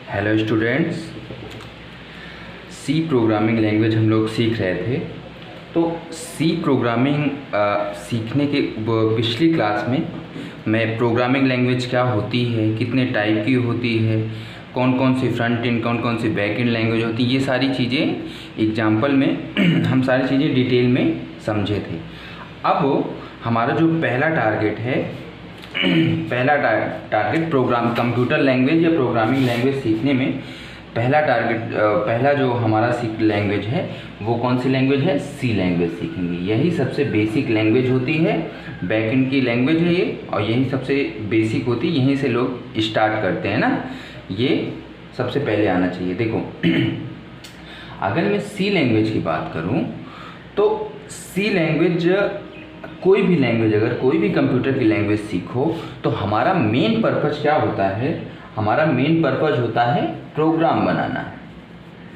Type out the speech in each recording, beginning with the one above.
Hello students, C programming language हम लोग सीख रहे थे। तो सी प्रोग्रामिंग सीखने के पिछली क्लास में मैं प्रोग्रामिंग लैंग्वेज क्या होती है, कितने टाइप की होती है, कौन कौन सी फ्रंट एंड कौन कौन सी बैक एंड लैंग्वेज होती है, ये सारी चीज़ें एग्जाम्पल में हम सारी चीज़ें डिटेल में समझे थे। अब हमारा जो पहला टारगेट है, पहला टारगेट प्रोग्राम कंप्यूटर लैंग्वेज या प्रोग्रामिंग लैंग्वेज सीखने में पहला जो हमारा लैंग्वेज है वो कौन सी लैंग्वेज है? सी लैंग्वेज सीखेंगे। यही सबसे बेसिक लैंग्वेज होती है, बैकएंड की लैंग्वेज है ये, और यही सबसे बेसिक होती है, यहीं से लोग स्टार्ट करते हैं ना। ये सबसे पहले आना चाहिए। देखो अगर मैं सी लैंग्वेज की बात करूँ तो सी लैंग्वेज, कोई भी लैंग्वेज, अगर कोई भी कंप्यूटर की लैंग्वेज सीखो तो हमारा मेन पर्पज़ क्या होता है? हमारा मेन पर्पज़ होता है प्रोग्राम बनाना।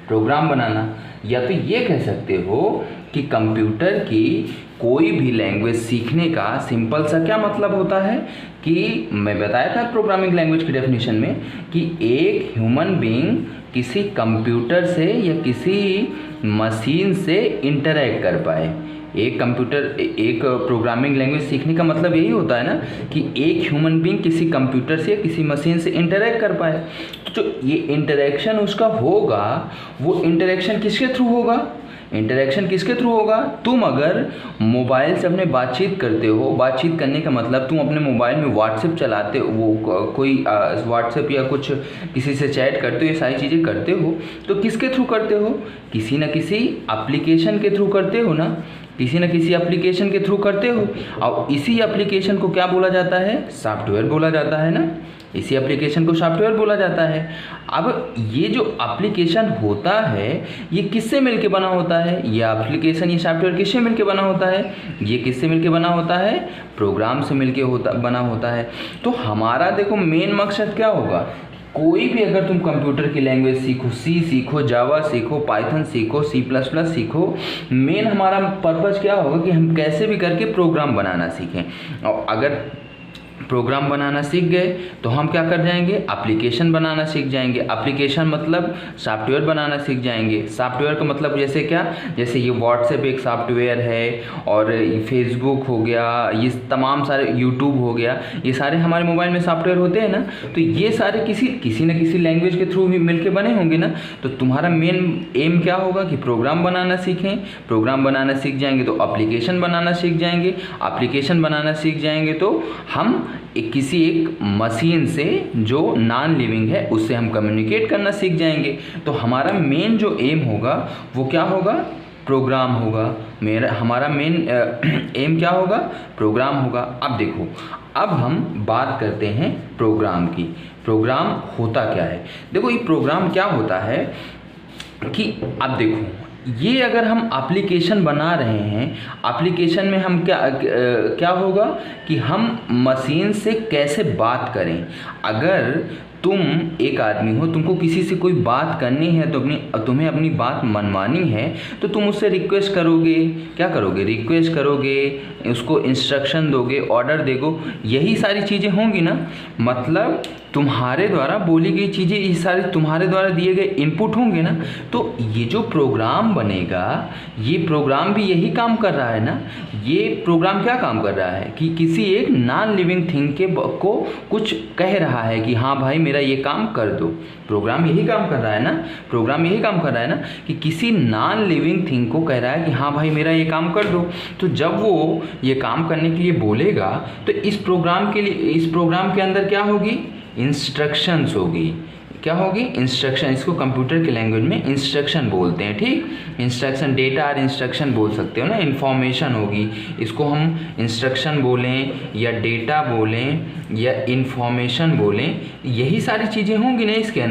प्रोग्राम बनाना, या तो ये कह सकते हो कि कंप्यूटर की कोई भी लैंग्वेज सीखने का सिंपल सा क्या मतलब होता है कि मैं बताया था प्रोग्रामिंग लैंग्वेज की डेफिनेशन में कि एक ह्यूमन बीइंग किसी कंप्यूटर से या किसी मशीन से इंटरैक्ट कर पाए। एक प्रोग्रामिंग लैंग्वेज सीखने का मतलब यही होता है ना कि एक ह्यूमन बीइंग किसी कंप्यूटर से या किसी मशीन से इंटरैक्ट कर पाए। तो जो ये इंटरैक्शन उसका होगा, वो इंटरैक्शन किसके थ्रू होगा? इंटरैक्शन किसके थ्रू होगा? तुम अगर मोबाइल से अपने बातचीत करते हो, बातचीत करने का मतलब तुम अपने मोबाइल में व्हाट्सएप चलाते हो, वो कोई व्हाट्सएप या कुछ किसी से चैट करते हो, ये सारी चीज़ें करते हो, तो किसके थ्रू करते हो? किसी न किसी एप्लीकेशन के थ्रू करते हो ना, किसी न किसी एप्लीकेशन के थ्रू करते हो। और इसी एप्लीकेशन को क्या बोला जाता है? सॉफ्टवेयर बोला जाता है ना। इसी एप्लीकेशन को सॉफ्टवेयर बोला जाता है। अब ये जो एप्लीकेशन होता है ये किससे मिलके बना होता है? ये एप्लीकेशन, ये सॉफ्टवेयर किससे मिलके बना होता है? ये किससे मिलके बना होता है? प्रोग्राम से मिलके बना होता है। तो हमारा देखो मेन मकसद क्या होगा? कोई भी अगर तुम कंप्यूटर की लैंग्वेज सीखो, सी सीखो, जावा सीखो, पाइथन सीखो, C++ सीखो, मेन हमारा पर्पज़ क्या होगा कि हम कैसे भी करके प्रोग्राम बनाना सीखें। और अगर प्रोग्राम बनाना सीख गए तो हम क्या कर जाएंगे? एप्लीकेशन बनाना सीख जाएंगे। एप्लीकेशन मतलब सॉफ्टवेयर बनाना सीख जाएंगे। सॉफ्टवेयर का मतलब जैसे क्या? जैसे ये व्हाट्सएप एक सॉफ्टवेयर है, और फेसबुक हो गया, ये तमाम सारे यूट्यूब हो गया, ये सारे हमारे मोबाइल में सॉफ्टवेयर होते हैं ना। तो ये सारे किसी न किसी लैंग्वेज के थ्रू भी मिलके बने होंगे ना। तो तुम्हारा मेन एम क्या होगा कि प्रोग्राम बनाना सीखें। प्रोग्राम बनाना सीख जाएंगे तो एप्लीकेशन बनाना सीख जाएंगे। एप्लीकेशन बनाना सीख जाएंगे तो हम किसी एक मशीन से जो नॉन लिविंग है उससे हम कम्युनिकेट करना सीख जाएंगे। तो हमारा मेन जो एम होगा वो क्या होगा? प्रोग्राम होगा। हमारा मेन एम क्या होगा? प्रोग्राम होगा। अब देखो, अब हम बात करते हैं प्रोग्राम की। प्रोग्राम होता क्या है? देखो ये प्रोग्राम क्या होता है कि अब देखो, ये अगर हम एप्लीकेशन बना रहे हैं, एप्लीकेशन में हम क्या होगा कि हम मशीन से कैसे बात करें। अगर तुम एक आदमी हो, तुमको किसी से कोई बात करनी है तो तुम्हें अपनी बात मनवानी है, तो तुम उससे रिक्वेस्ट करोगे। क्या करोगे? रिक्वेस्ट करोगे, उसको इंस्ट्रक्शन दोगे, ऑर्डर देगो, यही सारी चीज़ें होंगी ना। मतलब तुम्हारे द्वारा बोली गई चीज़ें, ये सारे तुम्हारे द्वारा दिए गए इनपुट होंगे ना। तो ये जो प्रोग्राम बनेगा, ये प्रोग्राम भी यही काम कर रहा है ना। ये प्रोग्राम क्या काम कर रहा है कि किसी एक नॉन लिविंग थिंग को कुछ कह रहा है कि हाँ भाई मेरा ये काम कर दो। प्रोग्राम यही काम कर रहा है ना। प्रोग्राम यही काम कर रहा है ना कि किसी नॉन लिविंग थिंग को कह रहा है कि हाँ भाई मेरा ये काम कर दो। तो जब वो ये काम करने के लिए बोलेगा तो इस प्रोग्राम के अंदर क्या होगी? इंस्ट्रक्शंस होगी। क्या होगी? इंस्ट्रक्शन। इसको कंप्यूटर की लैंग्वेज में इंस्ट्रक्शन बोलते हैं। ठीक, इंस्ट्रक्शन, डेटा और इंस्ट्रक्शन बोल सकते हो ना। इन्फॉर्मेशन होगी, इसको हम इंस्ट्रक्शन बोलें या डेटा बोलें या इन्फॉर्मेशन बोलें, यही सारी चीज़ें होंगी ना इसके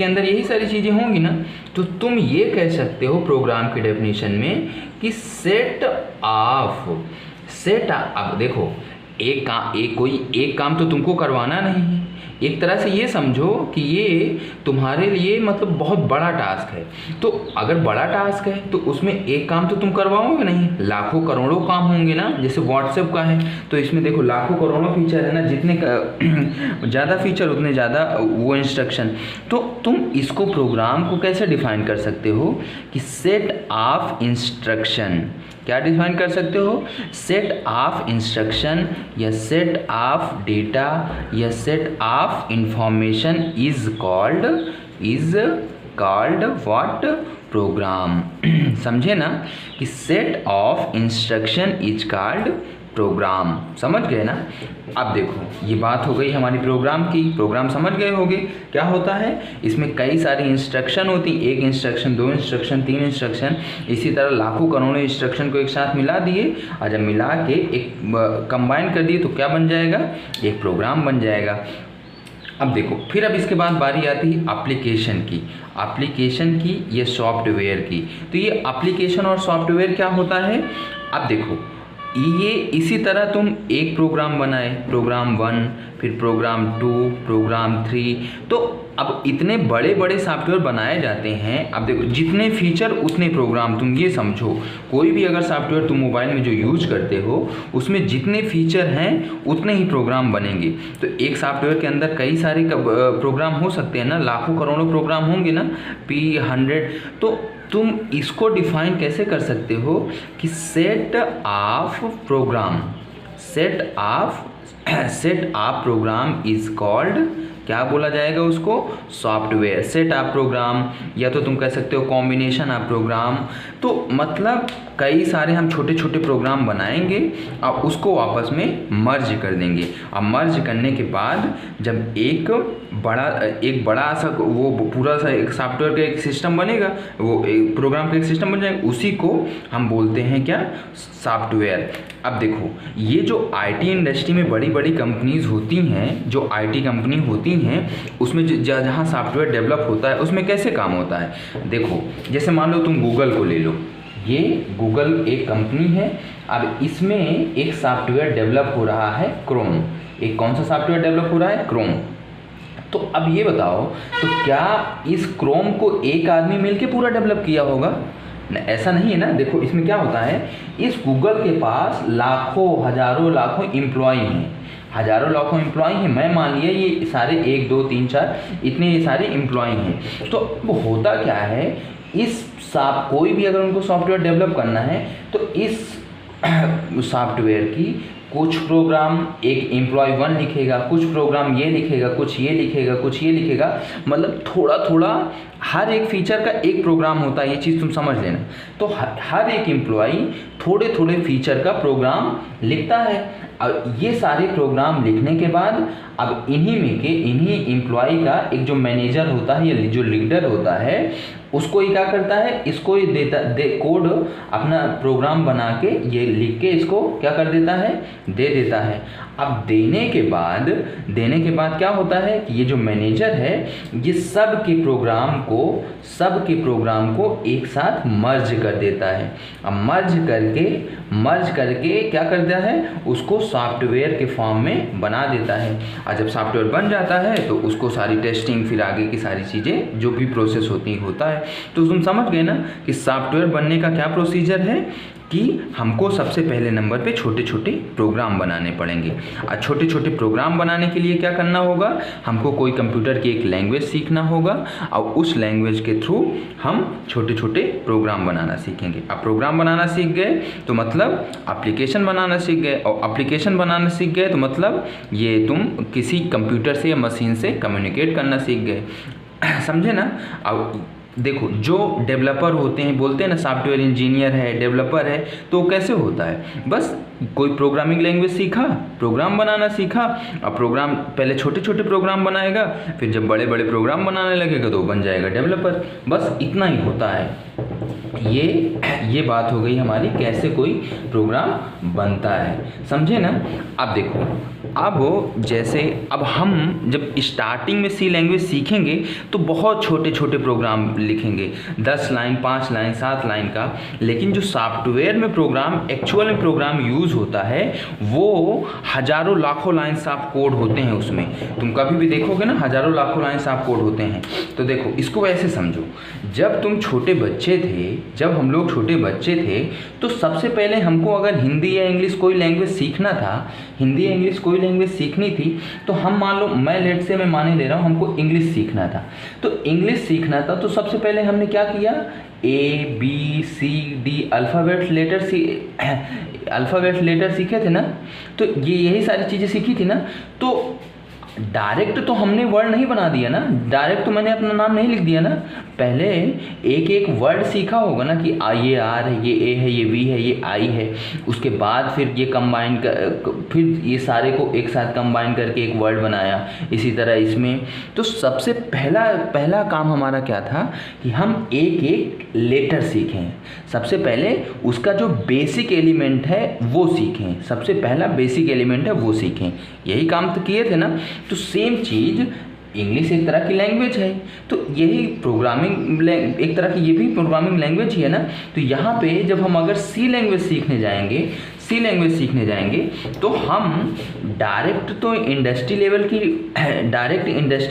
अंदर यही सारी चीज़ें होंगी ना। तो तुम ये कह सकते हो प्रोग्राम की डेफिनेशन में कि सेट ऑफ। अब देखो, एक काम तो तुमको करवाना नहीं है, एक तरह से ये समझो कि ये तुम्हारे लिए मतलब बहुत बड़ा टास्क है। तो अगर बड़ा टास्क है तो उसमें एक काम तो तुम करवाओगे नहीं, लाखों करोड़ों काम होंगे ना। जैसे व्हाट्सएप का है तो इसमें देखो लाखों करोड़ों फीचर है ना, जितने ज़्यादा फीचर उतने ज़्यादा वो इंस्ट्रक्शन। तो तुम इसको प्रोग्राम को कैसे डिफाइन कर सकते हो कि सेट ऑफ इंस्ट्रक्शन, क्या डिफाइन कर सकते हो, सेट ऑफ इंस्ट्रक्शन या सेट ऑफ डेटा या set of information is called what, program. समझे ना कि set of instruction is called program. समझ गए ना। अब देखो ये बात हो गई हमारी प्रोग्राम की, प्रोग्राम समझ गए होगे क्या होता है। इसमें कई सारी इंस्ट्रक्शन होती, एक इंस्ट्रक्शन, दो इंस्ट्रक्शन, तीन इंस्ट्रक्शन, इसी तरह लाखों करोड़ों इंस्ट्रक्शन को एक साथ मिला दिए और जब मिला के एक कंबाइन कर दिए तो क्या बन जाएगा, एक प्रोग्राम बन जाएगा। अब देखो फिर अब इसके बाद बारी आती है एप्लीकेशन की या सॉफ्टवेयर की। तो ये एप्लीकेशन और सॉफ्टवेयर क्या होता है। अब देखो ये इसी तरह तुम एक प्रोग्राम बनाए, प्रोग्राम 1, फिर प्रोग्राम 2, प्रोग्राम 3, तो अब इतने बड़े बड़े सॉफ्टवेयर बनाए जाते हैं। अब देखो जितने फीचर उतने प्रोग्राम, तुम ये समझो कोई भी अगर सॉफ्टवेयर तुम मोबाइल में जो यूज करते हो उसमें जितने फीचर हैं उतने ही प्रोग्राम बनेंगे। तो एक सॉफ्टवेयर के अंदर कई सारे प्रोग्राम हो सकते हैं ना, लाखों करोड़ों प्रोग्राम होंगे ना, P100। तो तुम इसको डिफाइन कैसे कर सकते हो कि set of program is called, क्या बोला जाएगा उसको, सॉफ्टवेयर। सेट ऑफ प्रोग्राम या तो तुम कह सकते हो कॉम्बिनेशन ऑफ प्रोग्राम। तो मतलब कई सारे हम छोटे छोटे प्रोग्राम बनाएंगे और उसको आपस में मर्ज कर देंगे। अब मर्ज करने के बाद जब एक बड़ा सा वो पूरा सा एक सॉफ्टवेयर का एक सिस्टम बनेगा, वो एक प्रोग्राम का एक सिस्टम बन जाएगा, उसी को हम बोलते हैं क्या, सॉफ्टवेयर। अब देखो ये जो आईटी इंडस्ट्री में बड़ी बड़ी कंपनीज होती हैं, जो आईटी कंपनी होती हैं, उसमें जहाँ सॉफ्टवेयर डेवलप होता है उसमें कैसे काम होता है। देखो जैसे मान लो तुम गूगल को ले लो, ये गूगल एक कंपनी है। अब इसमें एक सॉफ्टवेयर डेवलप हो रहा है क्रोम। एक कौन सा सॉफ्टवेयर डेवलप हो रहा है, क्रोम। तो अब ये बताओ तो क्या इस क्रोम को एक आदमी मिलके पूरा डेवलप किया होगा, ऐसा नहीं है ना। देखो इसमें क्या होता है, इस गूगल के पास लाखों हजारों लाखों एम्प्लॉय हैं, हजारों लाखों एम्प्लॉय हैं। मैं मान लिया ये सारे 1 2 3 4 इतने ये सारे एम्प्लॉय हैं। तो वो होता क्या है, इस कोई भी अगर उनको सॉफ्टवेयर डेवलप करना है तो इस सॉफ्टवेयर की कुछ प्रोग्राम एक एम्प्लॉय 1 लिखेगा, कुछ प्रोग्राम ये लिखेगा, कुछ ये लिखेगा, कुछ ये लिखेगा, मतलब थोड़ा थोड़ा हर एक फीचर का एक प्रोग्राम होता है। ये चीज़ तुम समझ लेना। तो हर एक एम्प्लॉय थोड़े थोड़े फीचर का प्रोग्राम लिखता है। अब ये सारे प्रोग्राम लिखने के बाद अब इन्हीं एम्प्लॉय का एक जो मैनेजर होता है या जो लीडर होता है उसको ये क्या करता है, इसको ये कोड अपना प्रोग्राम बना के ये लिख के इसको क्या कर देता है, दे देता है। अब देने के बाद क्या होता है कि ये जो मैनेजर है ये सब के प्रोग्राम को एक साथ मर्ज कर देता है। अब मर्ज करके क्या करता है, उसको सॉफ्टवेयर के फॉर्म में बना देता है। और जब सॉफ्टवेयर बन जाता है तो उसको सारी टेस्टिंग फिर आगे की सारी चीज़ें जो भी प्रोसेस होता है। तो तुम समझ गए ना कि सॉफ्टवेयर बनने का क्या प्रोसीजर है, कि हमको सबसे पहले नंबर पे छोटे छोटे प्रोग्राम बनाने पड़ेंगे। और छोटे छोटे प्रोग्राम बनाने के लिए क्या करना होगा, हमको कोई कंप्यूटर की एक लैंग्वेज सीखना होगा और उस लैंग्वेज के थ्रू हम छोटे छोटे प्रोग्राम बनाना सीखेंगे। अब प्रोग्राम बनाना सीख गए तो मतलब एप्लीकेशन बनाना सीख गए, और एप्लीकेशन बनाना सीख गए तो मतलब ये तुम किसी कंप्यूटर से या मशीन से कम्युनिकेट करना सीख गए। समझे ना। अब देखो जो डेवलपर होते हैं, बोलते हैं ना सॉफ्टवेयर इंजीनियर है, डेवलपर है, तो कैसे होता है, बस कोई प्रोग्रामिंग लैंग्वेज सीखा, प्रोग्राम बनाना सीखा, अब प्रोग्राम पहले छोटे छोटे प्रोग्राम बनाएगा, फिर जब बड़े बड़े प्रोग्राम बनाने लगेगा तो बन जाएगा डेवलपर। बस इतना ही होता है। ये बात हो गई हमारी कैसे कोई प्रोग्राम बनता है, समझे ना। अब देखो अब हम जब स्टार्टिंग में सी लैंग्वेज सीखेंगे तो बहुत छोटे छोटे प्रोग्राम लिखेंगे, 10 लाइन 5 लाइन 7 लाइन का। लेकिन जो सॉफ्टवेयर में प्रोग्राम एक्चुअल में प्रोग्राम यूज यूज़ होता है वो हज़ारों लाखों लाइन्स ऑफ कोड होते हैं उसमें। तुम कभी भी देखोगे ना, हज़ारों लाखों लाइन्स ऑफ कोड होते हैं। तो देखो इसको ऐसे समझो, जब तुम छोटे बच्चे थे, जब हम लोग छोटे बच्चे थे, तो सबसे पहले हमको अगर हिंदी या इंग्लिश कोई लैंग्वेज सीखना था, हिंदी या इंग्लिश कोई लैंग्वेज सीखनी थी, तो हम मान लो, मैं लेट से मैं माने ले रहा हूँ, हमको इंग्लिश सीखना था। तो इंग्लिश सीखना था तो सबसे पहले हमने क्या किया, ABCD अल्फ़ाबेट लेटर सीखे थे ना। तो ये यही सारी चीज़ें सीखी थी ना। तो डायरेक्ट तो हमने वर्ड नहीं बना दिया ना, डायरेक्ट तो मैंने अपना नाम नहीं लिख दिया ना। पहले एक एक वर्ड सीखा होगा ना कि ये R है, ये A है, ये V है, ये I है। उसके बाद फिर ये कंबाइन कर, फिर ये सारे को एक साथ कंबाइन करके एक वर्ड बनाया। इसी तरह इसमें तो सबसे पहला काम हमारा क्या था कि हम एक एक लेटर सीखें। सबसे पहले उसका जो बेसिक एलिमेंट है वो सीखें, सबसे पहला बेसिक एलिमेंट है वो सीखें। यही काम तो किए थे ना। तो सेम चीज़ इंग्लिश एक तरह की लैंग्वेज है, तो यही प्रोग्रामिंग एक तरह की ये भी प्रोग्रामिंग लैंग्वेज ही है ना। तो यहाँ पे जब हम अगर सी लैंग्वेज सीखने जाएंगे तो हम डायरेक्ट इंडस्ट्री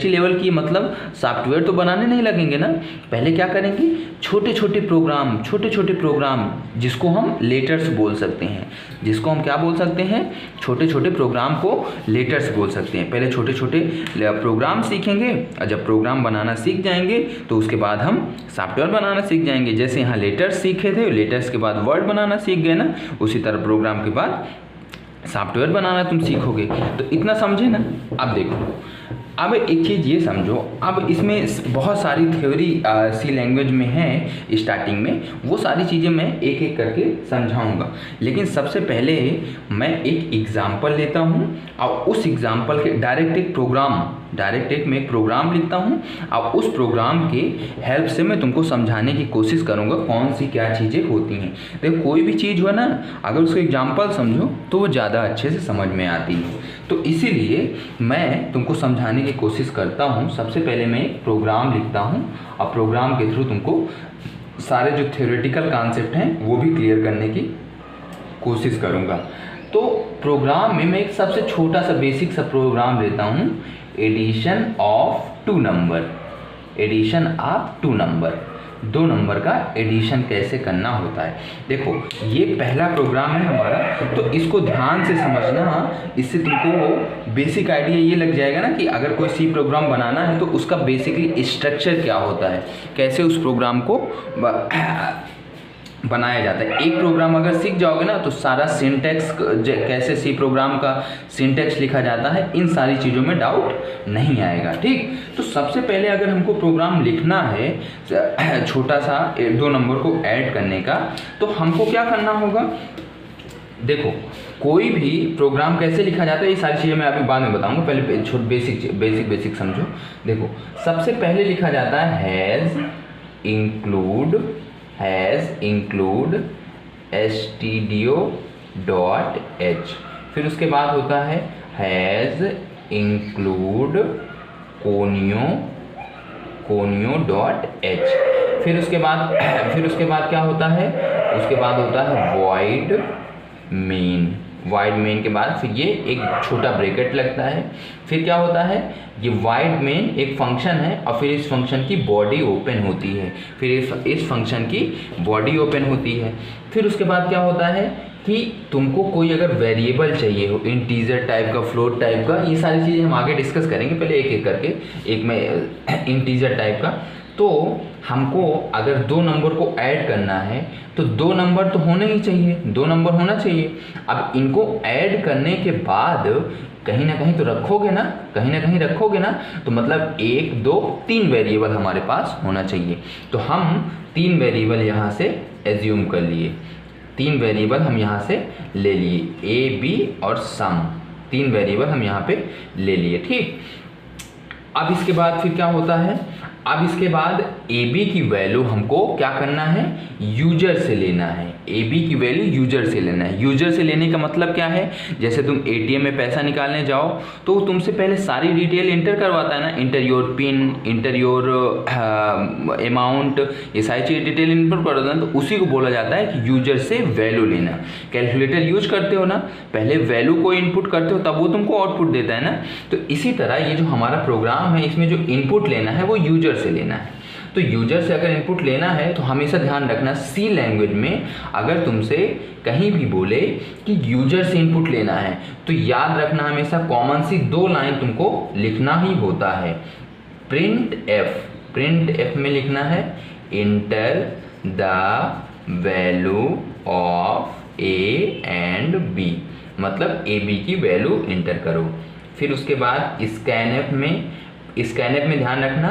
लेवल की मतलब सॉफ्टवेयर तो बनाने नहीं लगेंगे ना। पहले क्या करेंगे, छोटे छोटे प्रोग्राम जिसको हम लेटर्स बोल सकते हैं, जिसको हम क्या बोल सकते हैं, छोटे छोटे प्रोग्राम को लेटर्स बोल सकते हैं। पहले छोटे छोटे प्रोग्राम सीखेंगे, और जब प्रोग्राम बनाना सीख जाएंगे तो उसके बाद हम सॉफ्टवेयर बनाना सीख जाएंगे। जैसे यहाँ लेटर्स सीखे थे, लेटर्स के बाद वर्ड बनाना सीख गए ना, उसी तरह प्रोग्राम के बाद सॉफ्टवेयर बनाना तुम सीखोगे। तो इतना समझे ना। अब देखो, अब एक चीज़ ये समझो, अब इसमें बहुत सारी थ्योरी सी लैंग्वेज में है स्टार्टिंग में, वो सारी चीज़ें मैं एक एक करके समझाऊंगा। लेकिन सबसे पहले मैं एक एग्जांपल लेता हूँ और उस एग्जांपल के डायरेक्ट मैं एक प्रोग्राम लिखता हूँ और उस प्रोग्राम के हेल्प से मैं तुमको समझाने की कोशिश करूँगा कौन सी क्या चीज़ें होती हैं। देखो कोई भी चीज़ हो ना, अगर उसको एग्जांपल समझो तो वो ज़्यादा अच्छे से समझ में आती है। तो इसीलिए मैं तुमको समझाने की कोशिश करता हूँ। सबसे पहले मैं एक प्रोग्राम लिखता हूँ और प्रोग्राम के थ्रू तुमको सारे जो थ्योरेटिकल कॉन्सेप्ट हैं वो भी क्लियर करने की कोशिश करूँगा। तो प्रोग्राम में मैं एक सबसे छोटा सा बेसिक सा प्रोग्राम लेता हूँ, एडिशन ऑफ टू नंबर, दो नंबर का एडिशन कैसे करना होता है। देखो ये पहला प्रोग्राम है हमारा, तो इसको ध्यान से समझना, इससे तुमको बेसिक आइडिया ये लग जाएगा ना कि अगर कोई सी प्रोग्राम बनाना है तो उसका बेसिकली स्ट्रक्चर क्या होता है, कैसे उस प्रोग्राम को बनाया जाता है। एक प्रोग्राम अगर सीख जाओगे ना तो सारा सिंटैक्स, कैसे सी प्रोग्राम का सिंटैक्स लिखा जाता है, इन सारी चीज़ों में डाउट नहीं आएगा। ठीक, तो सबसे पहले अगर हमको प्रोग्राम लिखना है छोटा सा 2 नंबर को ऐड करने का, तो हमको क्या करना होगा। देखो कोई भी प्रोग्राम कैसे लिखा जाता है ये सारी चीज़ें मैं अभी बाद में बताऊंगा, पहले बेसिक समझो। देखो सबसे पहले लिखा जाता है हैज़ इंक्लूड stdio.h, फिर उसके बाद होता है हैज़ इंक्लूड conio.h, फिर उसके बाद क्या होता है, उसके बाद होता है void main के बाद फिर ये एक छोटा ब्रैकेट लगता है। फिर क्या होता है, ये void main एक फंक्शन है और फिर इस फंक्शन की बॉडी ओपन होती है, फिर इस फंक्शन की बॉडी ओपन होती है। फिर उसके बाद क्या होता है कि तुमको कोई अगर वेरिएबल चाहिए हो, इंटीजर टाइप का, फ्लोट टाइप का, ये सारी चीज़ें हम आगे डिस्कस करेंगे। पहले एक एक करके, एक में इंटीजर टाइप का, तो हमको अगर 2 नंबर को ऐड करना है तो 2 नंबर तो होने ही चाहिए, 2 नंबर होना चाहिए। अब इनको ऐड करने के बाद कहीं ना कहीं तो रखोगे ना, तो मतलब 1 2 3 वेरिएबल हमारे पास होना चाहिए। तो हम 3 वेरिएबल यहाँ से एज्यूम कर लिए, 3 वेरिएबल हम यहाँ से ले लिए, a b और सम, 3 वेरिएबल हम यहाँ पे ले लिए। ठीक, अब इसके बाद फिर क्या होता है, अब इसके बाद ए बी की वैल्यू हमको क्या करना है, यूजर से लेना है। ए बी की वैल्यू यूजर से लेना है। यूजर से लेने का मतलब क्या है, जैसे तुम एटीएम में पैसा निकालने जाओ तो तुमसे पहले सारी डिटेल इंटर करवाता है ना, inter your pin, inter your amount, ये सारी चीज़ डिटेल इंटर करवाता है, तो उसी को बोला जाता है कि यूजर से वैल्यू लेना। कैलकुलेटर यूज करते हो ना, पहले वैल्यू को इनपुट करते हो तब वो तुमको आउटपुट देता है ना। तो इसी तरह ये जो हमारा प्रोग्राम है इसमें जो इनपुट लेना है वो यूजर से लेना है। तो यूजर से अगर इनपुट लेना है तो हमेशा ध्यान रखना, सी लैंग्वेज में अगर तुमसे कहीं भी बोले कि यूजर से इनपुट लेना है तो याद रखना हमेशा कॉमन सी 2 लाइन तुमको लिखना ही होता है। प्रिंट एफ में लिखना है enter the value of A and B, मतलब ए बी की वैल्यू इंटर करो। फिर उसके बाद स्कैनएफ में ध्यान रखना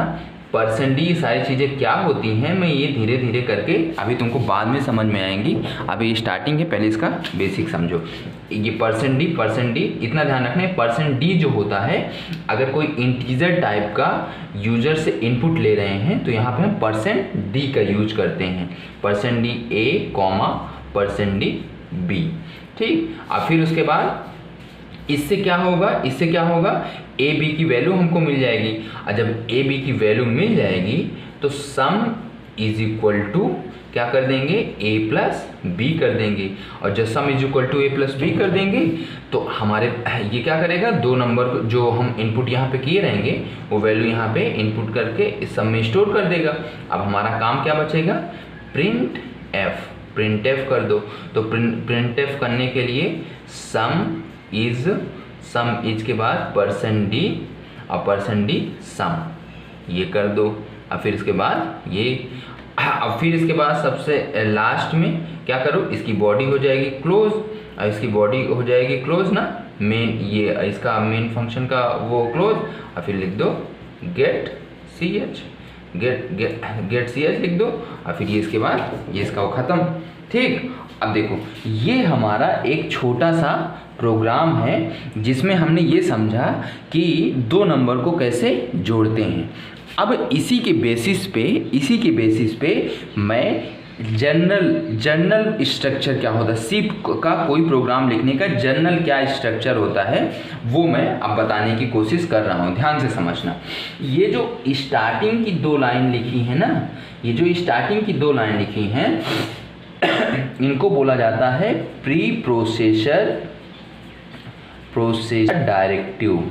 %d, सारी चीज़ें क्या होती हैं मैं ये धीरे धीरे करके अभी तुमको बाद में समझ में आएंगी, अभी स्टार्टिंग है, पहले इसका बेसिक समझो। ये %d इतना ध्यान रखना है। %d जो होता है, अगर कोई इंटीजर टाइप का यूजर से इनपुट ले रहे हैं तो यहाँ पे हम %d का यूज करते हैं, %d a, %d b, ठीक। अब फिर उसके बाद इससे क्या होगा, ए बी की वैल्यू हमको मिल जाएगी। और जब ए बी की वैल्यू मिल जाएगी तो सम इज इक्वल टू क्या कर देंगे, ए प्लस बी कर देंगे। और जब sum is equal to A plus B कर देंगे तो हमारे ये क्या करेगा, 2 नंबर जो हम इनपुट यहाँ पे किए रहेंगे वो वैल्यू यहाँ पे इनपुट करके इस सम में स्टोर कर देगा। अब हमारा काम क्या बचेगा, प्रिंट एफ कर दो। तो प्रिंट एफ करने के लिए सम इज के बाद %d और %d सम ये कर दो। और फिर इसके बाद ये, अब फिर इसके बाद सबसे लास्ट में क्या करो, इसकी बॉडी हो जाएगी क्लोज, और इसकी बॉडी हो जाएगी क्लोज ना, मेन ये इसका मेन फंक्शन का वो क्लोज। और फिर लिख दो गेट सी एच लिख दो। और फिर ये इसके बाद ये इसका वो ख़त्म, ठीक। अब देखो ये हमारा एक छोटा सा प्रोग्राम है जिसमें हमने ये समझा कि 2 नंबर को कैसे जोड़ते हैं। अब इसी के बेसिस पे मैं जनरल स्ट्रक्चर क्या होता है, सी का कोई प्रोग्राम लिखने का जनरल क्या स्ट्रक्चर होता है वो मैं अब बताने की कोशिश कर रहा हूँ। ध्यान से समझना, ये जो स्टार्टिंग की 2 लाइन लिखी है ना, ये जो स्टार्टिंग की 2 लाइन लिखी हैं इनको बोला जाता है प्री प्रोसेसर डायरेक्टिव।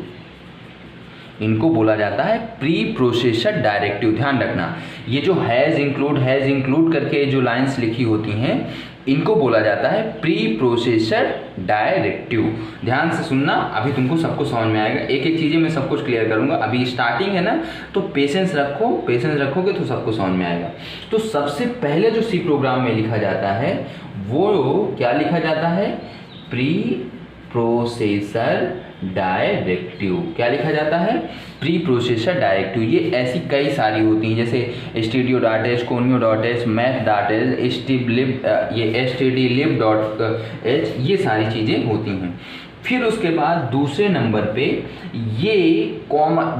इनको बोला जाता है प्री प्रोसेसर डायरेक्टिव। ध्यान रखना, ये जो हैज़ इंक्लूड करके जो लाइंस लिखी होती हैं इनको बोला जाता है प्री प्रोसेसर डायरेक्टिव। ध्यान से सुनना, अभी तुमको सब कुछ समझ में आएगा, एक एक चीज़ें मैं सब कुछ क्लियर करूंगा। अभी स्टार्टिंग है ना, तो पेशेंस रखोगे तो सब कुछ समझ में आएगा। तो सबसे पहले जो सी प्रोग्राम में लिखा जाता है वो क्या लिखा जाता है, प्री प्रोसेसर डायरेक्टिव। क्या लिखा जाता है, प्री प्रोसेसर डायरेक्टिव। ये ऐसी कई सारी होती हैं, जैसे stdio.h, conio.h, math.h, ये stdlib.h, ये सारी चीज़ें होती हैं। फिर उसके बाद दूसरे नंबर पे ये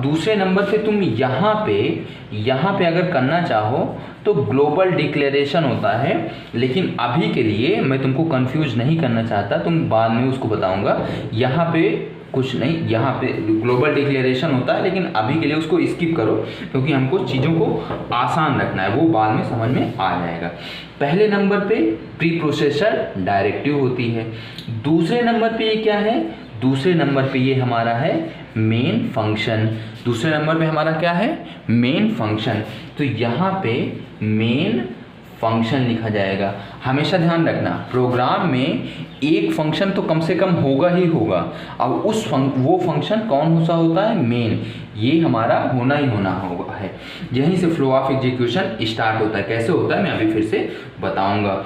दूसरे नंबर पे तुम यहाँ पे अगर करना चाहो तो ग्लोबल डिक्लेरेशन होता है, लेकिन अभी के लिए मैं तुमको कंफ्यूज नहीं करना चाहता, तुम बाद में उसको बताऊंगा। यहाँ पे कुछ नहीं, यहाँ पे ग्लोबल डिक्लेरेशन होता है, लेकिन अभी के लिए उसको स्किप करो क्योंकि हमको चीज़ों को आसान रखना है, वो बाद में समझ में आ जाएगा। पहले नंबर पे प्री प्रोसेसर डायरेक्टिव होती है। दूसरे नंबर पे ये क्या है, दूसरे नंबर पे ये हमारा है मेन फंक्शन। दूसरे नंबर पे हमारा क्या है, मेन फंक्शन। तो यहाँ पे मेन फंक्शन लिखा जाएगा। हमेशा ध्यान रखना, प्रोग्राम में एक फंक्शन तो कम से कम होगा ही होगा। अब वो फंक्शन कौन सा होता है, मेन, ये हमारा होना ही होना होगा है। यहीं से फ्लो ऑफ एग्जीक्यूशन स्टार्ट होता है। कैसे होता है मैं अभी फिर से बताऊंगा।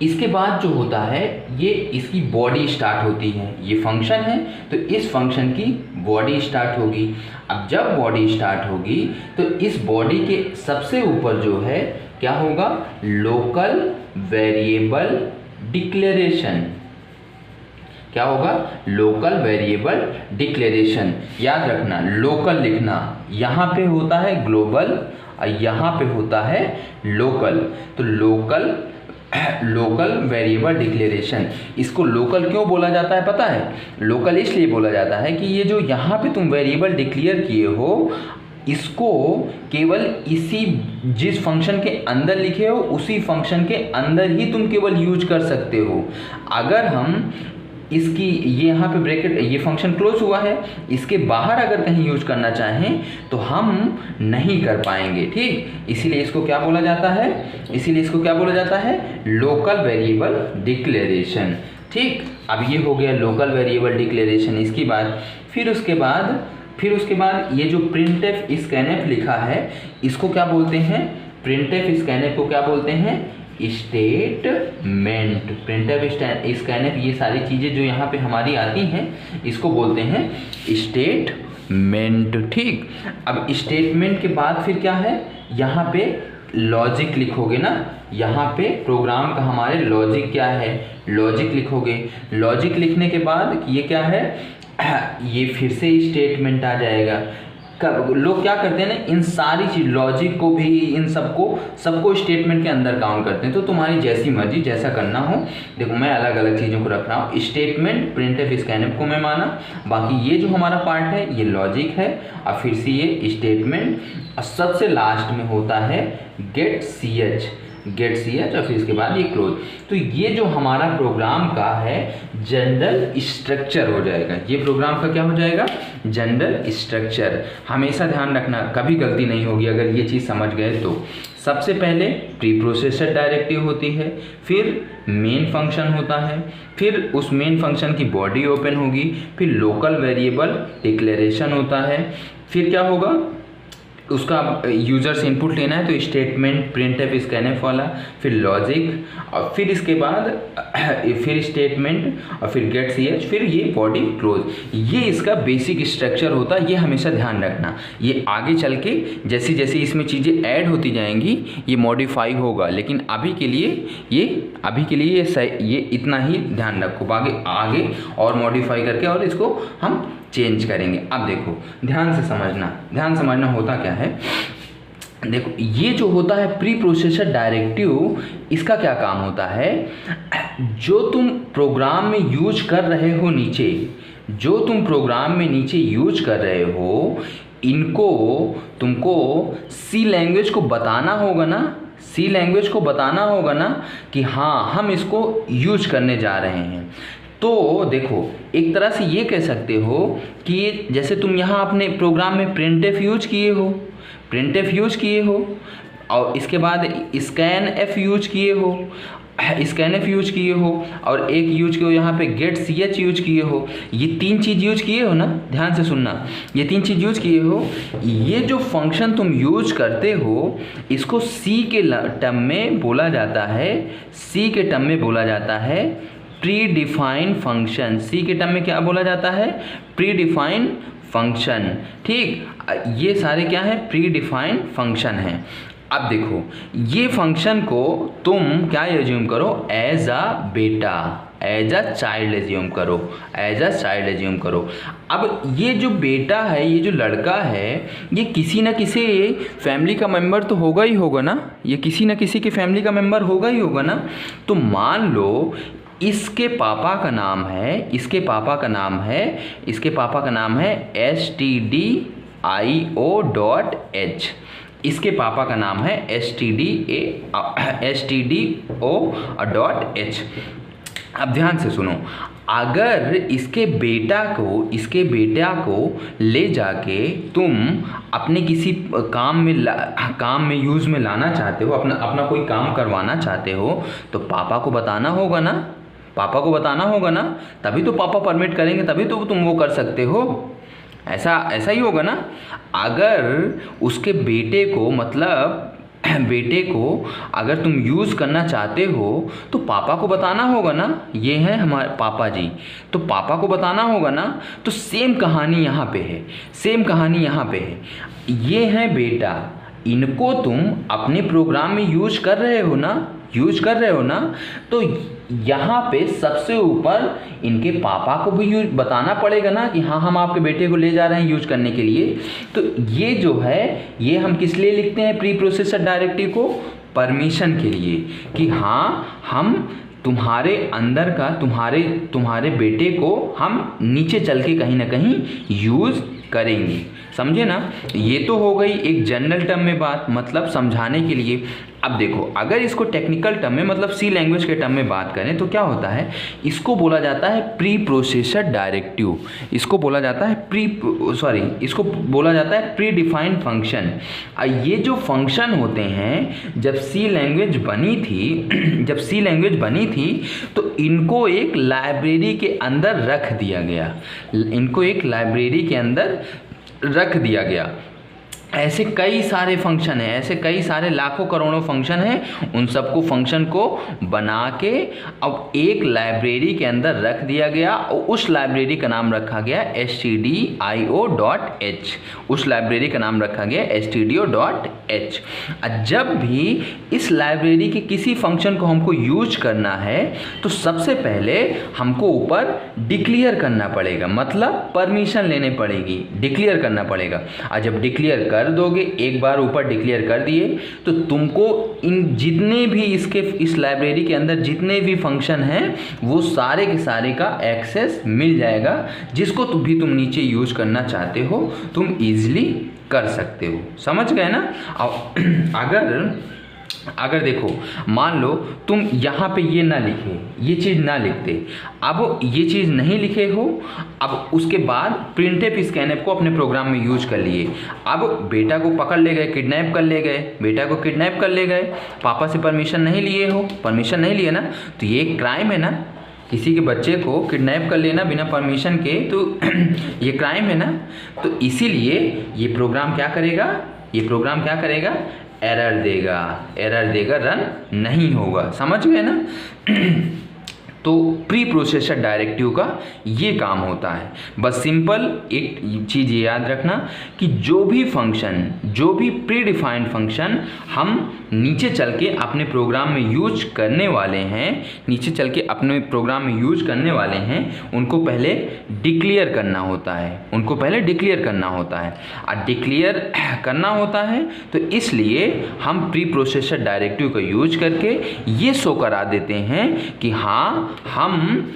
इसके बाद जो होता है ये इसकी बॉडी स्टार्ट होती है। ये फंक्शन है तो इस फंक्शन की बॉडी स्टार्ट होगी। अब जब बॉडी स्टार्ट होगी तो इस बॉडी के सबसे ऊपर जो है क्या होगा, लोकल वेरिएबल डिक्लेरेशन। क्या होगा? Local variable declaration. याद रखना, लोकल लिखना, यहाँ पे होता है ग्लोबल और यहाँ पे होता है लोकल। तो लोकल वेरिएबल डिक्लेरेशन, इसको लोकल क्यों बोला जाता है पता है? लोकल इसलिए बोला जाता है कि ये जो यहाँ पे तुम वेरिएबल डिक्लेयर किए हो, इसको केवल जिस फंक्शन के अंदर लिखे हो उसी फंक्शन के अंदर ही तुम केवल यूज कर सकते हो। अगर हम इसकी ये यहाँ पे ब्रैकेट, ये फंक्शन क्लोज हुआ है, इसके बाहर अगर कहीं यूज करना चाहें तो हम नहीं कर पाएंगे, ठीक। इसीलिए इसको क्या बोला जाता है? लोकल वेरिएबल डिक्लेरेशन, ठीक। अब ये हो गया लोकल वेरिएबल डिक्लेरेशन। इसके बाद फिर उसके बाद ये जो प्रिंटफ स्कैनफ लिखा है, इसको क्या बोलते हैं? प्रिंटफ स्कैनफ को क्या बोलते हैं? स्टेटमेंट। प्रिंटफ स्कैनफ, ये सारी चीज़ें जो यहाँ पे हमारी आती हैं, इसको बोलते हैं स्टेटमेंट, ठीक। अब स्टेटमेंट के बाद फिर क्या है? यहाँ पे लॉजिक लिखोगे ना, यहाँ पे प्रोग्राम का हमारे लॉजिक क्या है? लॉजिक लिखोगे। लॉजिक लिखने के बाद ये क्या है? ये फिर से स्टेटमेंट आ जाएगा। लोग क्या करते हैं ना, इन सारी चीज, लॉजिक को भी, इन सबको स्टेटमेंट के अंदर काउंट करते हैं। तो तुम्हारी जैसी मर्जी, जैसा करना हो। देखो मैं अलग अलग चीज़ों को रख रहा हूँ। स्टेटमेंट प्रिंटफ स्कैनफ को मैं माना, बाकी ये जो हमारा पार्ट है ये लॉजिक है, और फिर से ये स्टेटमेंट, और सबसे लास्ट में होता है गेट सी एच, और फिर इसके बाद ये क्लोज। तो ये जो हमारा प्रोग्राम का है जनरल स्ट्रक्चर हो जाएगा। ये प्रोग्राम का क्या हो जाएगा? General structure. हमेशा ध्यान रखना, कभी गलती नहीं होगी अगर ये चीज़ समझ गए तो। सबसे पहले प्री प्रोसेसर डायरेक्टिव होती है, फिर मेन फंक्शन होता है, फिर उस मेन फंक्शन की बॉडी ओपन होगी, फिर लोकल वेरिएबल डिक्लेरेशन होता है, फिर क्या होगा? उसका यूज़र से इनपुट लेना है तो स्टेटमेंट प्रिंटफ स्कैनफ वाला, फिर लॉजिक, और फिर इसके बाद फिर स्टेटमेंट, और फिर गेट सी एच, फिर ये बॉडी क्लोज। ये इसका बेसिक स्ट्रक्चर होता है। ये हमेशा ध्यान रखना। ये आगे चल के जैसी जैसी इसमें चीज़ें ऐड होती जाएंगी ये मॉडिफाई होगा, लेकिन अभी के लिए ये इतना ही ध्यान रखो। आगे और मॉडिफाई करके और इसको हम चेंज करेंगे। अब देखो, ध्यान समझना होता क्या है। देखो, ये जो होता है प्री प्रोसेसर डायरेक्टिव, इसका क्या काम होता है? जो तुम प्रोग्राम में यूज कर रहे हो नीचे, यूज कर रहे हो, इनको तुमको सी लैंग्वेज को बताना होगा ना, कि हाँ हम इसको यूज करने जा रहे हैं। तो देखो, एक तरह से ये कह सकते हो कि जैसे तुम यहाँ अपने प्रोग्राम में प्रिंटफ यूज किए हो, और इसके बाद स्कैनफ यूज किए हो, और एक यूज किए हो यहाँ पे गेट सी एच यूज किए हो। ये तीन चीज़ यूज किए हो ना, ध्यान से सुनना, ये तीन चीज़ यूज किए हो। ये जो फंक्शन तुम यूज करते हो, इसको सी के टर्म में बोला जाता है प्री डिफाइंड फंक्शन। सी के टर्म में क्या बोला जाता है? प्री डिफाइंड फंक्शन, ठीक। ये सारे क्या है? प्री डिफाइंड फंक्शन हैं। अब देखो, ये फंक्शन को तुम क्या एज्यूम करो? एज अ चाइल्ड एज्यूम करो। अब ये जो बेटा है, ये जो लड़का है, ये किसी न किसी फैमिली का मेंबर तो होगा ही होगा ना, ये किसी न किसी की फैमिली का मेंबर होगा ही होगा ना। तो मान लो इसके पापा का नाम है stdio.h। इसके पापा का नाम है stdio.h। अब ध्यान से सुनो, अगर इसके बेटा को ले जाके तुम अपने किसी काम में यूज़ में लाना चाहते हो, अपना कोई काम करवाना चाहते हो, तो पापा को बताना होगा ना, तभी तो पापा परमिट करेंगे, तभी तो तुम वो कर सकते हो। ऐसा ही होगा ना। अगर उसके बेटे को अगर तुम यूज़ करना चाहते हो तो पापा को बताना होगा ना। ये हैं हमारे पापा जी, तो पापा को बताना होगा ना। तो सेम कहानी यहाँ पे है। ये है बेटा, इनको तुम अपने प्रोग्राम में यूज कर रहे हो ना, तो यहाँ पे सबसे ऊपर इनके पापा को भी यूज बताना पड़ेगा ना कि हाँ हम आपके बेटे को ले जा रहे हैं यूज करने के लिए। तो ये जो है ये हम किस लिए लिखते हैं प्री प्रोसेसर डायरेक्टिव को? परमिशन के लिए, कि हाँ हम तुम्हारे अंदर का तुम्हारे बेटे को हम नीचे चल के कहीं ना कहीं यूज़ करेंगे। समझे ना? ये तो हो गई एक जनरल टर्म में बात, मतलब समझाने के लिए। अब देखो, अगर इसको टेक्निकल टर्म में मतलब सी लैंग्वेज के टर्म में बात करें तो क्या होता है, इसको बोला जाता है प्री प्रोसेसर डायरेक्टिव। इसको बोला जाता है प्री डिफाइंड फंक्शन। ये जो फंक्शन होते हैं, जब सी लैंग्वेज बनी थी तो इनको एक लाइब्रेरी के अंदर रख दिया गया। ऐसे कई सारे फंक्शन हैं, ऐसे कई सारे लाखों करोड़ों फंक्शन हैं, उन सबको फंक्शन को बना के अब एक लाइब्रेरी के अंदर रख दिया गया और उस लाइब्रेरी का नाम रखा गया stdio.h। उस लाइब्रेरी का नाम रखा गया stdio.h। जब भी इस लाइब्रेरी के किसी फंक्शन को हमको यूज करना है तो सबसे पहले हमको ऊपर डिक्लेयर करना पड़ेगा, मतलब परमिशन लेने पड़ेगी, डिक्लेयर करना पड़ेगा। और जब डिक्लेयर कर दोगे, एक बार ऊपर डिक्लेयर कर दिए, तो तुमको इन जितने भी इस लाइब्रेरी के अंदर जितने भी फंक्शन हैं वो सारे के सारे का एक्सेस मिल जाएगा, जिसको तुम नीचे यूज करना चाहते हो तुम इजीली कर सकते हो। समझ गए ना? अगर देखो, मान लो तुम यहाँ पे ये ना लिखे, ये चीज़ ना लिखते, अब ये चीज़ नहीं लिखे हो, अब उसके बाद प्रिंटफ स्कैनफ को अपने प्रोग्राम में यूज कर लिए, अब बेटा को पकड़ ले गए, किडनैप कर ले गए, पापा से परमिशन नहीं लिए ना, तो ये क्राइम है ना। किसी के बच्चे को किडनैप कर लेना बिना परमिशन के, तो ये क्राइम है ना। तो इसीलिए ये प्रोग्राम क्या करेगा, एरर देगा, रन नहीं होगा। समझ गए ना? तो प्री प्रोसेसर डायरेक्टिव का ये काम होता है। बस सिंपल एक चीज़ ये याद रखना कि जो भी प्री डिफाइंड फंक्शन हम नीचे चल के अपने प्रोग्राम में यूज करने वाले हैं, उनको पहले डिक्लेयर करना होता है। और डिक्लेयर करना होता है तो इसलिए हम प्री प्रोसेसर डायरेक्टिव का यूज करके ये शो करा देते हैं कि हाँ हम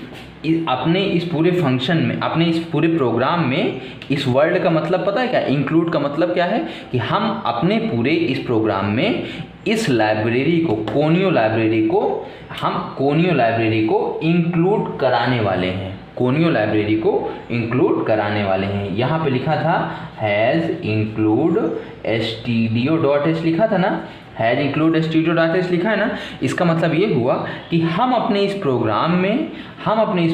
अपने इस पूरे फंक्शन में, अपने इस पूरे प्रोग्राम में, इस वर्ड का मतलब पता है क्या? इंक्लूड का मतलब क्या है कि हम अपने पूरे इस प्रोग्राम में इस लाइब्रेरी को, कोनियो लाइब्रेरी को इंक्लूड कराने वाले हैं। यहाँ पे लिखा था हैज़ इंक्लूड stdio.h लिखा था ना, हैज़ इंक्लूड stdio.h लिखा है ना। इसका मतलब ये हुआ कि हम अपने इस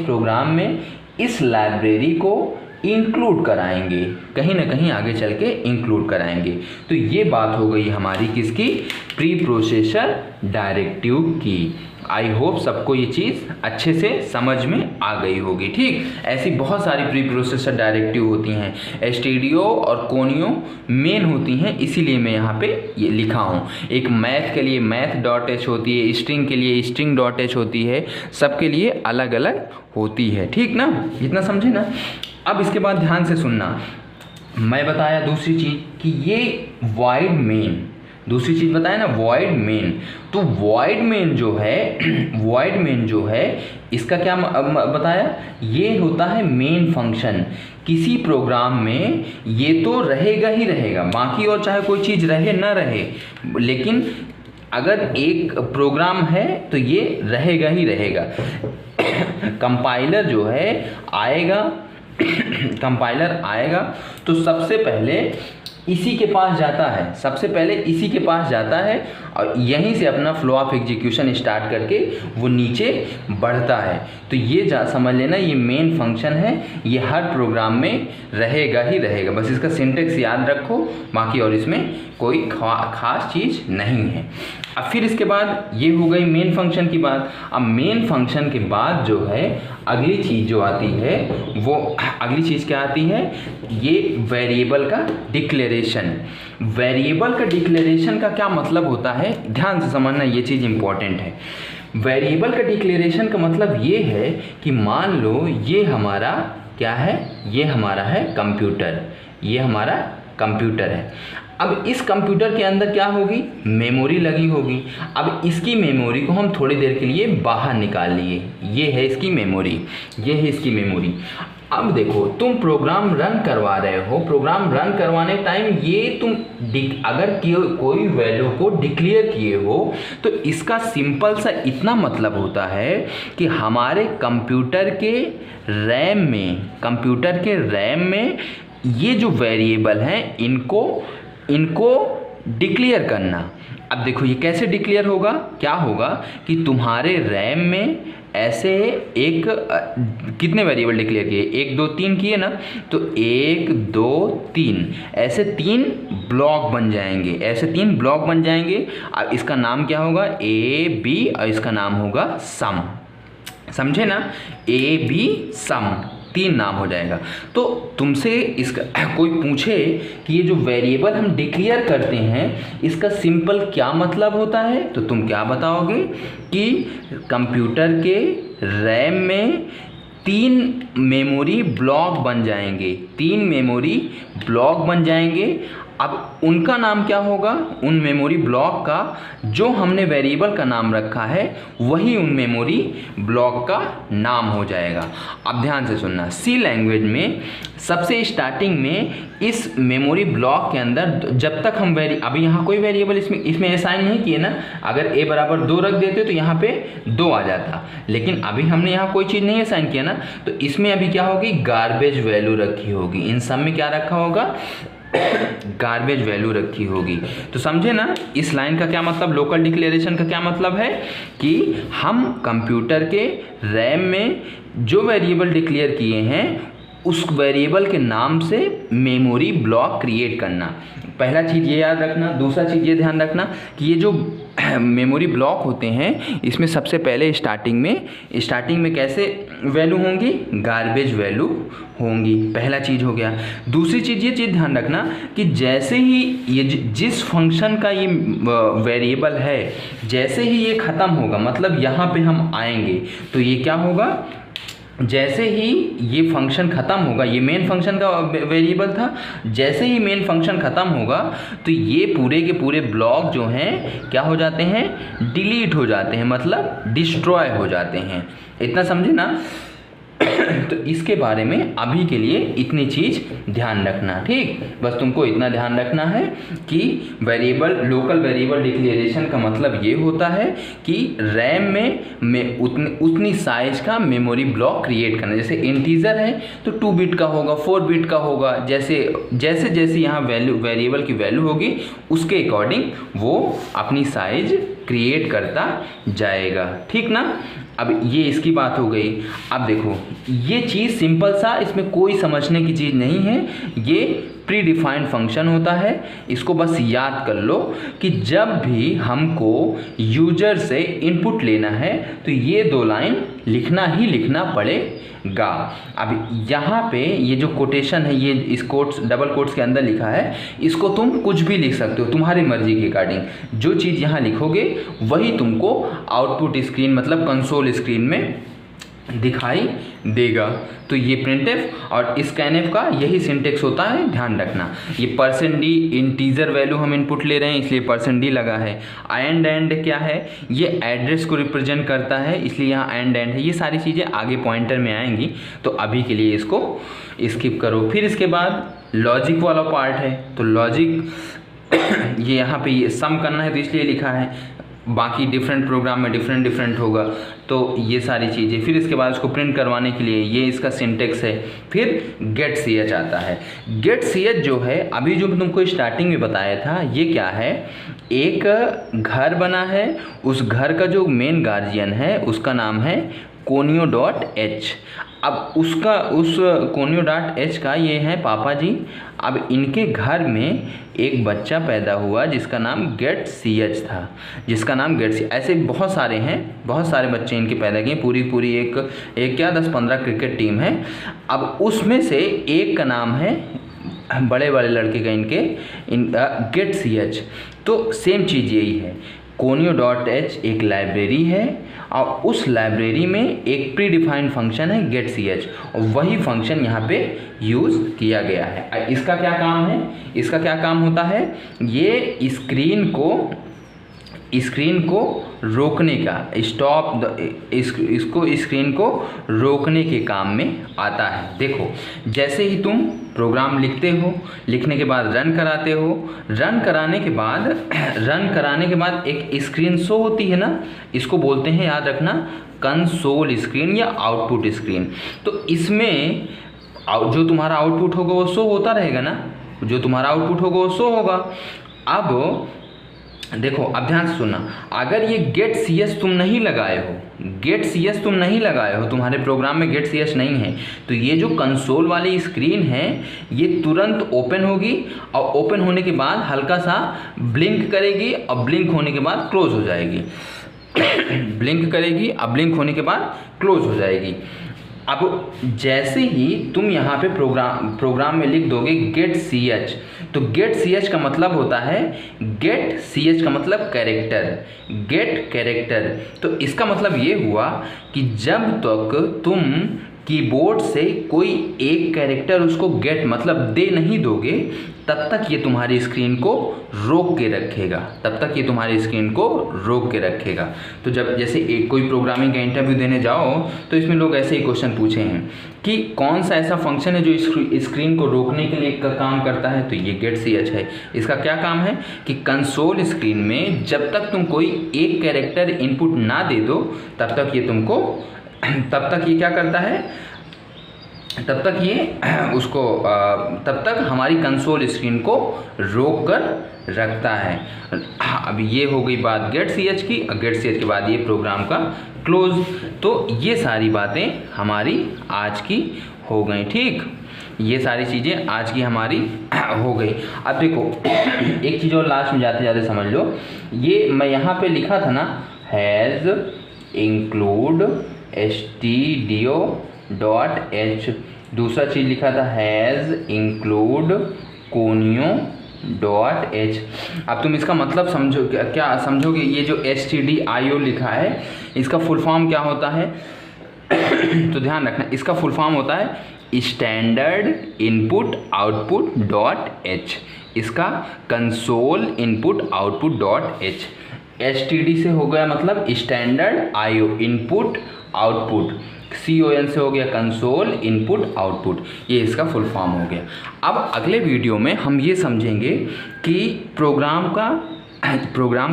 प्रोग्राम में इस लाइब्रेरी को इंक्लूड कराएंगे, कहीं ना कहीं आगे चल के इंक्लूड कराएंगे। तो ये बात हो गई हमारी किसकी? प्री प्रोसेसर डायरेक्टिव की। आई होप सबको ये चीज़ अच्छे से समझ में आ गई होगी। ठीक, ऐसी बहुत सारी प्री प्रोसेसर डायरेक्टिव होती हैं, stdio और कोनियो मेन होती हैं, इसीलिए मैं यहाँ पे ये लिखा हूँ। एक मैथ के लिए math.h होती है, स्ट्रिंग के लिए string.h होती है, सबके लिए अलग अलग होती है। ठीक ना? इतना समझे ना? अब इसके बाद ध्यान से सुनना, मैं बताया दूसरी चीज़ कि ये वॉइड मेन, दूसरी चीज़ बताया ना वॉइड मेन। तो वॉइड मेन जो है इसका क्या बताया? ये होता है मेन फंक्शन। किसी प्रोग्राम में ये तो रहेगा ही रहेगा, बाकी और चाहे कोई चीज़ रहे ना रहे, लेकिन अगर एक प्रोग्राम है तो ये रहेगा ही रहेगा। कंपाइलर जो है आएगा तो सबसे पहले इसी के पास जाता है, और यहीं से अपना फ्लो ऑफ एग्जीक्यूशन स्टार्ट करके वो नीचे बढ़ता है। तो ये समझ लेना, ये मेन फंक्शन है, ये हर प्रोग्राम में रहेगा ही रहेगा। बस इसका सिंटेक्स याद रखो, बाकी और इसमें कोई खास चीज़ नहीं है। अब फिर इसके बाद ये हो गई मेन फंक्शन की बात। अब मेन फंक्शन के बाद जो है अगली चीज़ जो आती है वो अगली चीज़ क्या आती है, ये वेरिएबल का डिक्लेरेशन। वेरिएबल का डिक्लेरेशन का क्या मतलब होता है, ध्यान से समझना, ये चीज़ इंपॉर्टेंट है। वेरिएबल का डिक्लेरेशन का मतलब ये है कि मान लो ये हमारा क्या है, ये हमारा है कंप्यूटर, ये हमारा कंप्यूटर है। अब इस कंप्यूटर के अंदर क्या होगी, मेमोरी लगी होगी। अब इसकी मेमोरी को हम थोड़ी देर के लिए बाहर निकाल लिए, ये है इसकी मेमोरी, ये है इसकी मेमोरी। अब देखो तुम प्रोग्राम रन करवा रहे हो, प्रोग्राम रन करवाने टाइम ये तुम अगर कोई वैल्यू को डिक्लेयर किए हो तो इसका सिंपल सा इतना मतलब होता है कि हमारे कंप्यूटर के रैम में ये जो वेरिएबल हैं इनको डिक्लेयर करना। अब देखो ये कैसे डिक्लेयर होगा, क्या होगा कि तुम्हारे रैम में ऐसे एक कितने वेरिएबल डिक्लेयर किए, 1 2 3 किए ना, तो 1 2 3 ऐसे 3 ब्लॉक बन जाएंगे, ऐसे 3 ब्लॉक बन जाएंगे। अब इसका नाम क्या होगा, ए बी, और इसका नाम होगा सम, समझे ना, ए बी सम, 3 नाम हो जाएगा। तो तुमसे इसका कोई पूछे कि ये जो वेरिएबल हम डिक्लेयर करते हैं इसका सिंपल क्या मतलब होता है, तो तुम क्या बताओगे कि कंप्यूटर के रैम में 3 मेमोरी ब्लॉक बन जाएंगे, 3 मेमोरी ब्लॉक बन जाएंगे। अब उनका नाम क्या होगा, उन मेमोरी ब्लॉक का जो हमने वेरिएबल का नाम रखा है वही उन मेमोरी ब्लॉक का नाम हो जाएगा। अब ध्यान से सुनना, सी लैंग्वेज में सबसे स्टार्टिंग में इस मेमोरी ब्लॉक के अंदर जब तक हम अभी यहाँ कोई वेरिएबल इसमें असाइन नहीं किए ना, अगर a बराबर 2 रख देते तो यहाँ पे 2 आ जाता, लेकिन अभी हमने यहाँ कोई चीज़ नहीं असाइन किया ना, तो इसमें अभी क्या होगी, गार्बेज वैल्यू रखी होगी। इन सब में क्या रखा होगा, गार्बेज वैल्यू रखी होगी। तो समझे ना इस लाइन का क्या मतलब, लोकल डिक्लेरेशन का क्या मतलब है कि हम कंप्यूटर के रैम में जो वेरिएबल डिक्लेयर किए हैं उस वेरिएबल के नाम से मेमोरी ब्लॉक क्रिएट करना। पहला चीज़ ये याद रखना। दूसरा चीज़ ये ध्यान रखना कि ये जो मेमोरी ब्लॉक होते हैं इसमें सबसे पहले स्टार्टिंग में कैसे वैल्यू होंगी, गार्बेज वैल्यू होंगी, पहला चीज़ हो गया। दूसरी चीज़ ये चीज़ ध्यान रखना कि जैसे ही ये जिस फंक्शन का ये वेरिएबल है जैसे ही ये ख़त्म होगा, मतलब यहाँ पे हम आएंगे तो ये क्या होगा, जैसे ही ये फंक्शन ख़त्म होगा, ये मेन फंक्शन का वेरिएबल था, जैसे ही मेन फंक्शन ख़त्म होगा तो ये पूरे के पूरे ब्लॉक जो हैं क्या हो जाते हैं, डिलीट हो जाते हैं, मतलब डिस्ट्रॉय हो जाते हैं। इतना समझे ना। तो इसके बारे में अभी के लिए इतनी चीज़ ध्यान रखना, ठीक, बस तुमको इतना ध्यान रखना है कि लोकल वेरिएबल डिक्लेरेशन का मतलब ये होता है कि रैम में उतनी साइज का मेमोरी ब्लॉक क्रिएट करना। जैसे इंटीजर है तो 2 बिट का होगा, 4 बिट का होगा, जैसे यहाँ वेरिएबल की वैल्यू होगी उसके अकॉर्डिंग वो अपनी साइज क्रिएट करता जाएगा, ठीक ना। अब ये इसकी बात हो गई। अब देखो ये चीज़ सिंपल सा, इसमें कोई समझने की चीज़ नहीं है, ये प्री डिफाइंड फंक्शन होता है। इसको बस याद कर लो कि जब भी हमको यूजर से इनपुट लेना है तो ये 2 लाइन लिखना ही लिखना पड़ेगा। अब यहाँ पे ये जो कोटेशन है, ये इस कोट्स डबल कोट्स के अंदर लिखा है, इसको तुम कुछ भी लिख सकते हो तुम्हारी मर्जी के अकॉर्डिंग। जो चीज़ यहाँ लिखोगे वही तुमको आउटपुट स्क्रीन मतलब कंसोल स्क्रीन में दिखाई देगा। तो ये प्रिंटफ और स्कैनफ का यही सिंटेक्स होता है, ध्यान रखना। ये %d इंटीजर वैल्यू हम इनपुट ले रहे हैं इसलिए %d लगा है। एंड क्या है, ये एड्रेस को रिप्रेजेंट करता है इसलिए यहाँ एंड है। ये सारी चीज़ें आगे पॉइंटर में आएंगी, तो अभी के लिए इसको स्किप करो। फिर इसके बाद लॉजिक वाला पार्ट है, तो लॉजिक ये यहाँ पे ये सम करना है तो इसलिए लिखा है, बाकी डिफरेंट प्रोग्राम में डिफरेंट होगा, तो ये सारी चीज़ें। फिर इसके बाद उसको प्रिंट करवाने के लिए ये इसका सिंटेक्स है। फिर गेट ch आता है। गेट ch जो है अभी जो तुमको स्टार्टिंग में बताया था, ये क्या है, एक घर बना है, उस घर का जो मेन गार्जियन है उसका नाम है conio.h। अब उसका उस Conio.h का ये है पापा जी। अब इनके घर में एक बच्चा पैदा हुआ जिसका नाम get.ch था, जिसका नाम get, ऐसे बहुत सारे हैं, बहुत सारे बच्चे इनके पैदा किए, पूरी एक क्या 10-15 क्रिकेट टीम है। अब उसमें से एक का नाम है, बड़े वाले लड़के का इनके get.ch। तो सेम चीज़ यही है, Conio.h एक लाइब्रेरी है और उस लाइब्रेरी में एक प्री डिफाइंड फंक्शन है get.ch, और वही फंक्शन यहाँ पे यूज़ किया गया है। इसका क्या काम है, इसका क्या काम होता है, ये स्क्रीन को रोकने का, इसको स्क्रीन को रोकने के काम में आता है। देखो जैसे ही तुम प्रोग्राम लिखते हो, लिखने के बाद रन कराते हो, रन कराने के बाद एक स्क्रीन शो होती है ना, इसको बोलते हैं, याद रखना, कंसोल स्क्रीन या आउटपुट स्क्रीन। तो इसमें जो तुम्हारा आउटपुट होगा वो शो होता रहेगा ना, जो तुम्हारा आउटपुट होगा वो शो होगा। अब देखो, अब ध्यान से सुनना, अगर ये get.ch तुम नहीं लगाए हो, तुम्हारे प्रोग्राम में get.ch नहीं है, तो ये जो कंसोल वाली स्क्रीन है ये तुरंत ओपन होगी, और ओपन होने के बाद हल्का सा ब्लिंक करेगी, और ब्लिंक होने के बाद क्लोज हो जाएगी। ब्लिंक करेगी, अब ब्लिंक होने के बाद क्लोज हो जाएगी। अब जैसे ही तुम यहाँ पे प्रोग्राम में लिख दोगे get.ch, तो get.ch का मतलब होता है, get.ch का मतलब कैरेक्टर। तो इसका मतलब ये हुआ कि जब तक तुम कीबोर्ड से कोई एक कैरेक्टर उसको गेट मतलब दे नहीं दोगे, तब तक ये तुम्हारी स्क्रीन को रोक के रखेगा। तो जब जैसे कोई प्रोग्रामिंग का इंटरव्यू देने जाओ तो इसमें लोग ऐसे ही क्वेश्चन पूछे हैं कि कौन सा ऐसा फंक्शन है जो स्क्रीन को रोकने के लिए का काम करता है, तो ये get.ch है। इसका क्या काम है कि कंसोल स्क्रीन में जब तक तुम कोई एक कैरेक्टर इनपुट ना दे दो, तब तक ये क्या करता है, तब तक हमारी कंसोल स्क्रीन को रोक कर रखता है। अब ये हो गई बात get.ch की। get.ch के बाद ये प्रोग्राम का क्लोज। तो ये सारी बातें हमारी आज की हो गई, ठीक, ये सारी चीज़ें आज की हमारी हो गई। अब देखो एक चीज़ और लास्ट में जाते समझ लो, ये मैं यहाँ पे लिखा था ना, हैज़ इंक्लूड stdio.h, दूसरा चीज़ लिखा था हैज़ इंक्लूड Conio.h। अब तुम इसका मतलब समझो, क्या समझोगे, ये जो stdio लिखा है इसका फुल फॉर्म क्या होता है? तो ध्यान रखना, इसका फुल फॉर्म होता है स्टैंडर्ड इनपुट आउटपुट .h, इसका console input output .h। STD से हो गया मतलब standard IO input output, CON से हो गया कंसोल इनपुट आउटपुट, ये इसका फुल फॉर्म हो गया। अब अगले वीडियो में हम ये समझेंगे कि प्रोग्राम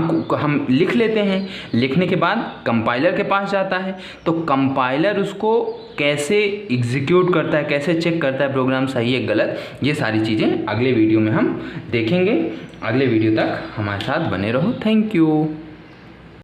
को हम लिख लेते हैं, लिखने के बाद कंपाइलर के पास जाता है, तो कंपाइलर उसको कैसे एग्जीक्यूट करता है, कैसे चेक करता है प्रोग्राम सही है गलत, ये सारी चीज़ें अगले वीडियो में हम देखेंगे। अगले वीडियो तक हमारे साथ बने रहो। Thank you.